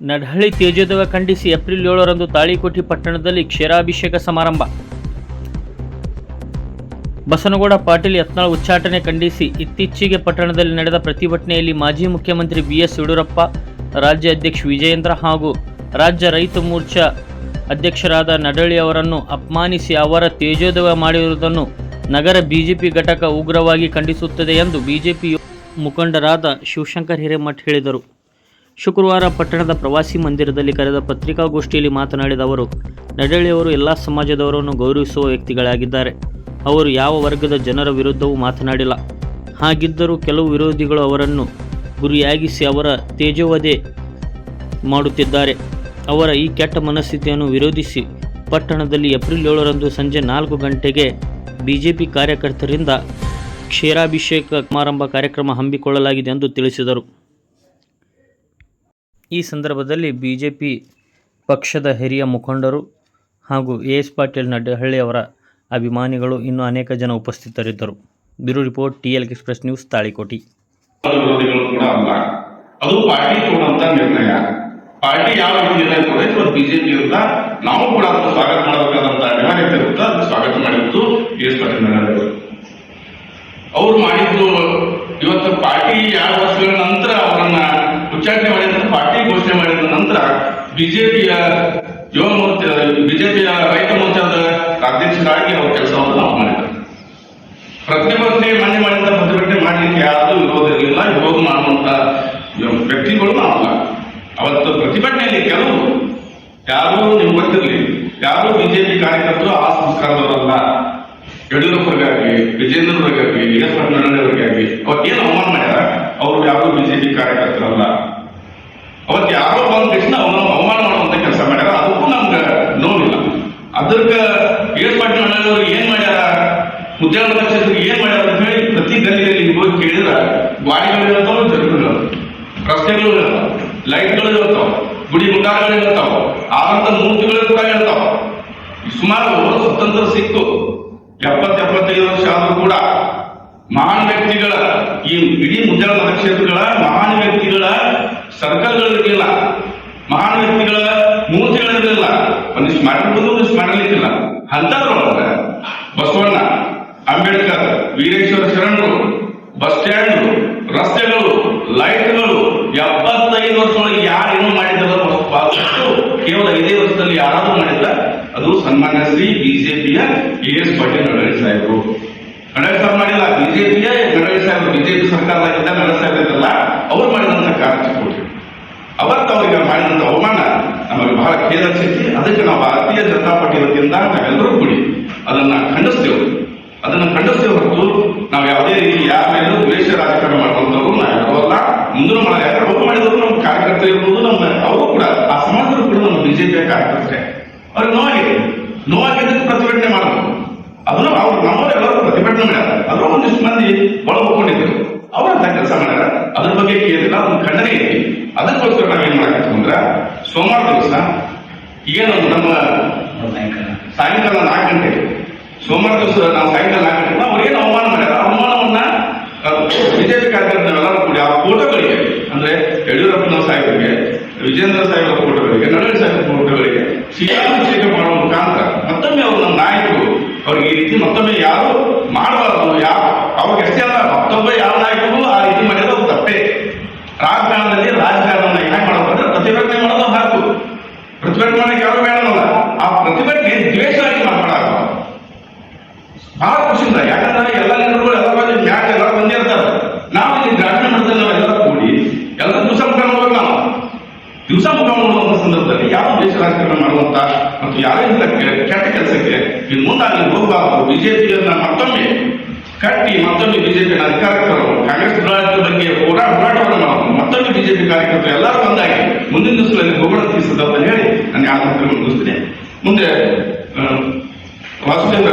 ನಡಹಳ್ಳಿ ತೇಜೋದವ ಖಂಡಿಸಿ ಏಪ್ರಿಲ್ 7ರಂದು ತಾಳಿಕೋಟೆ ಪಟ್ಟಣದಲ್ಲಿ ಕ್ಷೀರಾಭಿಷೇಕ ಸಮಾರಂಭ. ಬಸನಗೌಡ ಪಾಟೀಲ್ ಯತ್ನಾಳ್ ಉಚ್ಚಾಟನೆ ಖಂಡಿಸಿ ಇತ್ತೀಚೆಗೆ ಪಟ್ಟಣದಲ್ಲಿ ನಡೆದ ಪ್ರತಿಭಟನೆಯಲ್ಲಿ ಮಾಜಿ ಮುಖ್ಯಮಂತ್ರಿ BS ಯಡಿಯೂರಪ್ಪ, ರಾಜ್ಯ ಅಧ್ಯಕ್ಷ ವಿಜಯೇಂದ್ರ ಹಾಗೂ ರಾಜ್ಯ ರೈತ ಮೋರ್ಚಾ ಅಧ್ಯಕ್ಷರಾದ ನಡಹಳ್ಳಿ ಅವರನ್ನು ಅಪಮಾನಿಸಿ ಅವರ ತೇಜೋದವ ಮಾಡಿರುವುದನ್ನು ನಗರ ಬಿಜೆಪಿ ಘಟಕ ಉಗ್ರವಾಗಿ ಖಂಡಿಸುತ್ತದೆ ಎಂದು ಬಿಜೆಪಿ ಮುಖಂಡರಾದ ಶಿವಶಂಕರ್ ಹಿರೇಮಠ ಹೇಳಿದರು. ಶುಕ್ರವಾರ ಪಟ್ಟಣದ ಪ್ರವಾಸಿ ಮಂದಿರದಲ್ಲಿ ಕರೆದ ಪತ್ರಿಕಾಗೋಷ್ಠಿಯಲ್ಲಿ ಮಾತನಾಡಿದ ಅವರು, ನಡಹಳ್ಳಿಯವರು ಎಲ್ಲ ಸಮಾಜದವರನ್ನು ಗೌರವಿಸುವ ವ್ಯಕ್ತಿಗಳಾಗಿದ್ದಾರೆ. ಅವರು ಯಾವ ವರ್ಗದ ಜನರ ವಿರುದ್ಧವೂ ಮಾತನಾಡಿಲ್ಲ. ಹಾಗಿದ್ದರೂ ಕೆಲವು ವಿರೋಧಿಗಳು ಅವರನ್ನು ಗುರಿಯಾಗಿಸಿ ಅವರ ತೇಜೋವಧೆ ಮಾಡುತ್ತಿದ್ದಾರೆ. ಅವರ ಈ ಕೆಟ್ಟ ಮನಸ್ಥಿತಿಯನ್ನು ವಿರೋಧಿಸಿ ಪಟ್ಟಣದಲ್ಲಿ ಏಪ್ರಿಲ್ 7ರಂದು ಸಂಜೆ 4 ಗಂಟೆಗೆ ಬಿಜೆಪಿ ಕಾರ್ಯಕರ್ತರಿಂದ ಕ್ಷೀರಾಭಿಷೇಕ ಸಮಾರಂಭ ಕಾರ್ಯಕ್ರಮ ಹಮ್ಮಿಕೊಳ್ಳಲಾಗಿದೆ ಎಂದು ತಿಳಿಸಿದರು. ಈ ಸಂದರ್ಭದಲ್ಲಿ ಬಿಜೆಪಿ ಪಕ್ಷದ ಹಿರಿಯ ಮುಖಂಡರು ಹಾಗೂ AS ಪಾಟೀಲ್, ನಡಹಳ್ಳಿ ಅವರ ಅಭಿಮಾನಿಗಳು ಇನ್ನೂ ಅನೇಕ ಜನ ಉಪಸ್ಥಿತರಿದ್ದರು. Bureau report, TLK express news, Talikote. ಅದು ಪಾರ್ಟಿ ತಗೊಂಡಂತ ನಿರ್ಣಯ. ಪಾರ್ಟಿ ಯಾವ ನಿರ್ಣಯ ತಗೊಂಡ್ರೆ ಬಿಜೆಪಿ ಇರುತ್ತ ನಾವು ಕೂಡ ಅದನ್ನು ಸ್ವಾಗತ ಮಾಡಬೇಕಾದಂತ ಅನಿವಾರ್ಯತೆ ಇರುತ್ತೆ. ಅದು ಸ್ವಾಗತ ಮಾಡಿದ್ದು AS ಪಾಟೀಲ್ ನಡಹಳ್ಳಿ ಅವರು ಮಾಡಿದ್ದು. ಇವತ್ತು ಪಾರ್ಟಿ 2 ವರ್ಷಗಳ ನಂತರ ಅವರನ್ನ ಉಚ್ಚಾಟನೆ ಮಾಡಿದ ಪಾರ್ಟಿ ಘೋಷಣೆ ಮಾಡಿದ ನಂತರ ಬಿಜೆಪಿಯ ರೈತ ಮೋರ್ಚಾದ ಅಧ್ಯಕ್ಷರಾಗಿ ಅವರು ಕೆಲಸವನ್ನು ನಾವು ಮಾಡಿದ್ದಾರೆ. ಪ್ರತಿಭಟನೆ ಮನೆ ಮಾಡಿದ ಪ್ರತಿಭಟನೆ ಮಾಡಲಿಕ್ಕೆ ಯಾರು ವಿರೋಧ ಇರಲಿಲ್ಲ. ವಿರೋಧ ಮಾಡುವಂತ ವ್ಯಕ್ತಿಗಳು ನಾವಲ್ಲ. ಅವತ್ತು ಪ್ರತಿಭಟನೆಯಲ್ಲಿ ಕೆಲವು ಯಾರು ನಿಮ್ಗೆ ಗೊತ್ತಿರಲಿ, ಯಾರು ಬಿಜೆಪಿ ಕಾರ್ಯಕರ್ತರು ಆ ಸಂಸ್ಕಾರದವರಲ್ಲ. ಯಡಿಯೂರಪ್ಪರಿಗಾಗಿ, ವಿಜೇಂದ್ರವರಿಗಾಗಿ, BS ಪಾಟೀಲ್ ಅವತ್ತೇನು ಅವಮಾನ ಮಾಡ್ಯಾರ, ಅವರು ಯಾರು ಬಿಜೆಪಿ ಕಾರ್ಯಕರ್ತರಲ್ಲ. ಅವತ್ತು ಯಾರೋ ಬಂದ ತಕ್ಷಣ ಅವಮಾನ ಮಾಡುವಂತ ಕೆಲಸ ಮಾಡ್ಯಾರ. ಅದಕ್ಕೂ ನಮ್ಗೆ ನೋವಿಲ್ಲ. ಅದಕ್ಕೆ BS ಪಾಟೀಲ್ ಅವರು ಏನ್ ಮಾಡ್ಯಾರ, ಉದ್ಯಾನ ಕ್ಷೇತ್ರಕ್ಕೆ ಏನ್ ಮಾಡ್ಯಾರ ಅಂತ ಹೇಳಿ ಪ್ರತಿ ಗಲ್ಲಿಯಲ್ಲಿ ಹೋಗಿ ಕೇಳಿದ್ರೆ ಗಾಡಿಗಳು ಇರ್ತಾವ, ಜನಗಳು, ರಸ್ತೆಗಳು ಇರ್ತಾವ, ಲೈಟ್ಗಳು ಇರ್ತಾವ, ಗುಡಿ ಮುಂದಾರಗಳು ಇರ್ತಾವ, ಆದಂತ ಮೂರ್ತಿಗಳು ಕೂಡ ಇರ್ತಾವ. ಸುಮಾರು ಸ್ವತಂತ್ರ ಸಿಕ್ತು 70-75 ವರ್ಷ ಆದ್ರೂ ಕೂಡ ಮಹಾನ್ ವ್ಯಕ್ತಿಗಳ ಈ ಇಡೀ ಮುಂಜಾನ ಕ್ಷೇತ್ರಗಳ ಮಹಾನ್ ವ್ಯಕ್ತಿಗಳ ಸರ್ಕಲ್ಗಳಿರಲಿಲ್ಲ, ಮಹಾನ್ ವ್ಯಕ್ತಿಗಳ ಮೂರ್ತಿಗಳಿರಲಿಲ್ಲ. ಒಂದಿಷ್ಟು ಮಾಡಿರ್ಬೋದು, ಒಂದಿಷ್ಟು ಮಾಡಲಿಕ್ಕಿಲ್ಲ. ಅಂತದ್ರೊಳಗ ಬಸವಣ್ಣ, ಅಂಬೇಡ್ಕರ್, ವೀರೇಶ್ವರ ಶರಣರು, ಬಸ್ ಸ್ಟ್ಯಾಂಡ್, ರಸ್ತೆಗಳು, ಲೈಟ್ಗಳು 75 ವರ್ಷದೊಳಗೆ ಯಾರೇನು ಮಾಡಿದ್ದಲ್ಲ ಕೇವಲ 5 ವರ್ಷದಲ್ಲಿ ಯಾರಾದ್ರೂ ಮಾಡಿಲ್ಲ. ಅದು ಸನ್ಮಾನ್ಯ ಶ್ರೀ ಬಿಜೆಪಿಯ AS ಪಾಟೀಲ್ ನಡಹಳ್ಳಿ ಸಾಹೇಬರು. ನಡಹಳ್ಳಿ ಸಾಹೇಬ್ ಮಾಡಿಲ್ಲ, ಬಿಜೆಪಿಯ ನಡಹಳ್ಳಿ ಸಾಹೇಬರು, ಬಿಜೆಪಿ ಸರ್ಕಾರದಾಗಿದ್ದ ನಡಹಳ್ಳಿ ಸಾಹೇಬ್ ಇದ್ದಲ್ಲ, ಅವ್ರು ಮಾಡಿದಂತ ಕಾರ್ಯಕ್ರಮ ಅವತ್ತು ಅವರಿಗೆ ಮಾಡಿದಂತ ಅವಮಾನ ನಮಗೆ ಬಹಳ ಖೇದ ಅನಿಸಿತ್ತು. ಅದಕ್ಕೆ ನಾವು ಭಾರತೀಯ ಜನತಾ ಪಾರ್ಟಿ ವತಿಯಿಂದ ನಾವೆಲ್ಲರೂ ಕೂಡಿ ಅದನ್ನ ಖಂಡಿಸ್ತೇವೆ ಹೊರತು ನಾವು ಯಾವುದೇ ರೀತಿ ಯಾರ ಮೇಲೂ ದ್ವೇಷ ರಾಜಕಾರಣ ಮಾಡುವಂತವ್ರು ನಾವೆಲ್ಲವಲ್ಲ. ಮುಂದೂ ಮಾಡೋದು ಯಾಕಂದ್ರೆ ಒಬ್ಬರು ಮಾಡಿದವರು ನಮ್ಮ ಕಾರ್ಯಕರ್ತರು ಇರ್ಬೋದು, ನಮ್ಮ ಅವರು ಕೂಡ ಆ ಸಮಾಜದವರು ಕೂಡ ನಮ್ಮ ಬಿಜೆಪಿಯ ಕಾರ್ಯಕರ್ತರೆ. ಅವ್ರಿಗೆ ನೋವಾಗಿದ್ದಕ್ಕೆ ಪ್ರತಿಭಟನೆ ಮಾಡಬೇಕು. ಅದನ್ನು ಅವ್ರು ನಮ್ಮವರೆಲ್ಲರೂ ಪ್ರತಿಭಟನೆ ಮಾಡ್ಯಾರ. ಅದ್ರ ಒಂದಿಷ್ಟು ಮಂದಿ ಒಳಗೊಂಡಿದ್ರು, ಅವರಂತ ಕೆಲಸ ಮಾಡ್ಯಾರ. ಅದ್ರ ಬಗ್ಗೆ ಕೇಳಿಲ್ಲ, ಅದನ್ನ ಖಂಡನೆ ಐತಿ. ಅದಕ್ಕೋಸ್ಕರ ನಾವೇನ್ ಮಾಡಾಕತ್ತೀವಿ ಅಂದ್ರೆ ಸೋಮವಾರ ದಿವಸ ಏನು ನಮ್ಮ ಸಾಯಂಕಾಲ 4 ಗಂಟೆಗೆ ಸೋಮವಾರ ದಿವಸ ನಾವು ಸಾಯಂಕಾಲ 4 ಗಂಟೆಗೆ ಅವ್ರು ಏನು ಅವಮಾನ ಮಾಡ್ಯಾರ, ಅವಮಾನವನ್ನ ಬಿಜೆಪಿ ಕಾರ್ಯಕರ್ತರೆಲ್ಲರೂ ಕೂಡಿ ಆ ಫೋಟೋಗಳಿಗೆ, ಅಂದ್ರೆ ಯಡಿಯೂರಪ್ಪನ ಸಾಹೇಬರಿಗೆ, ವಿಜೇಂದ್ರ ಸಾಹೇಬರ ಫೋಟೋಗಳಿಗೆ, ನಡಹಳ್ಳಿ ಸಾಹೇಬರ ಫೋಟೋಗಳಿಗೆ ಕ್ಷೀರಾಭಿಷೇಕ ಮಾಡುವ ಮುಖಾಂತರ ಮತ್ತೊಮ್ಮೆ ಅವರು ನಮ್ಮ ನಾಯಕರು, ಅವ್ರಿಗೆ ಈ ರೀತಿ ಮತ್ತೊಮ್ಮೆ ಯಾರು ಮಾಡಬಾರದು. ಅವ್ರಿಗೆ ಎಷ್ಟೇ ಅಲ್ಲ, ಮತ್ತೊಬ್ಬ ಯಾವ ನಾಯಕರು ಆ ರೀತಿ ಮಾಡಿದ್ರೆ ಅದು ತಪ್ಪೇ. ರಾಜಕಾರಣದಲ್ಲಿ ರಾಜಕಾರಣವನ್ನು ಯಾಕೆ ಮಾಡೋದಂದ್ರೆ ಪ್ರತಿಭಟನೆ ಮಾಡೋದು ಹಾಕು. ಪ್ರತಿಭಟನೆ ಮಾಡಕ್ಕೆ ಯಾರು ಬೇಡಲ್ಲ. ಆ ಪ್ರತಿಭಟನೆ ದ್ವೇಷವಾಗಿ ಮಾತಾಡೋದು ಬಹಳ ಖುಷಿಯಿಂದ. ಯಾಕಂದ್ರೆ ಎಲ್ಲ ಲೀಡರ್ಗಳು ಎಲ್ಲ ಬಂದಿರ್ತಾರೆ. ನಾವು ಇಲ್ಲಿ ಗ್ರಾಮೀಣ ಮಟ್ಟದಲ್ಲಿ ನಾವೆಲ್ಲರೂ ಕೂಡಿ ಎಲ್ಲ ದಿವಸ ಮುಖ ನೋಡ್ಬೇಕು. ನಾವು ದಿವಸ ಮುಖ ನೋಡುವಂತ ಸಂದರ್ಭದಲ್ಲಿ ಯಾವ ದೇಶ ರಾಜಕಾರಣ ಮಾಡುವಂತ ಮತ್ತು ಯಾರೇ ಕೆಟ್ಟ ಕೆಲಸಕ್ಕೆ ಇನ್ನು ಮುಂದಾಗಿ ಹೋಗಬಾರದು. ಬಿಜೆಪಿಯನ್ನ ಮತ್ತೊಮ್ಮೆ ಕಟ್ಟಿ ಮತ್ತೊಮ್ಮೆ ಬಿಜೆಪಿ ಅಧಿಕಾರಕ್ಕರು ಕಾಂಗ್ರೆಸ್ ಬಗ್ಗೆ ಹೋರಾಟವನ್ನು ಮಾಡೋದು. ಮತ್ತೊಮ್ಮೆ ಬಿಜೆಪಿ ಕಾರ್ಯಕರ್ತರು ಎಲ್ಲರೂ ಒಂದಾಗಿ ಮುಂದಿನ ದಿವಸಗಳಲ್ಲಿ ಹೋಗೋಣ ಸಂದರ್ಭದಲ್ಲಿ ಹೇಳಿ ನಾನು ಯಾವ ಮುಗಿಸ್ತೇನೆ. ಮುಂದೆ ವಾಸುದೇವ